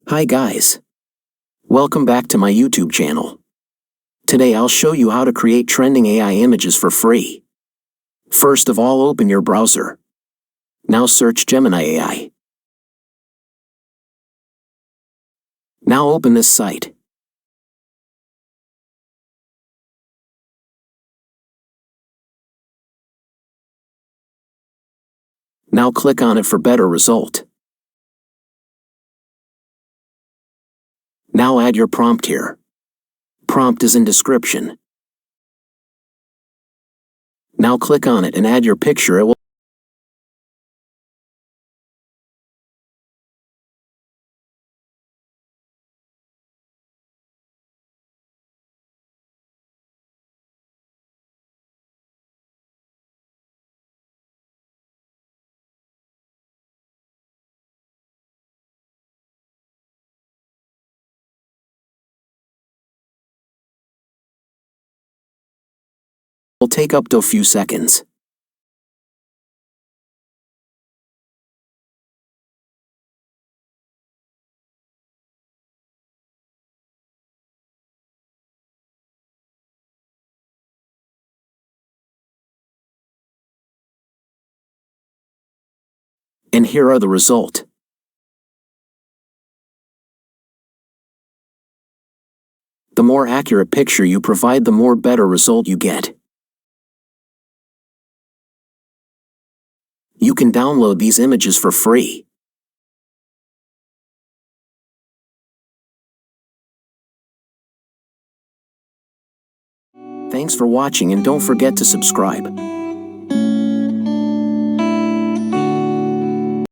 Hi guys. Welcome back to my YouTube channel. Today I'll show you how to create trending AI images for free. First of all, open your browser. Now search Gemini AI. Now open this site. Now click on it for better result. Now add your prompt here. Prompt is in description. Now click on it and add your picture. It will take up to a few seconds. And here are the result. The more accurate picture you provide, the more better result you get. You can download these images for free. Thanks for watching and don't forget to subscribe.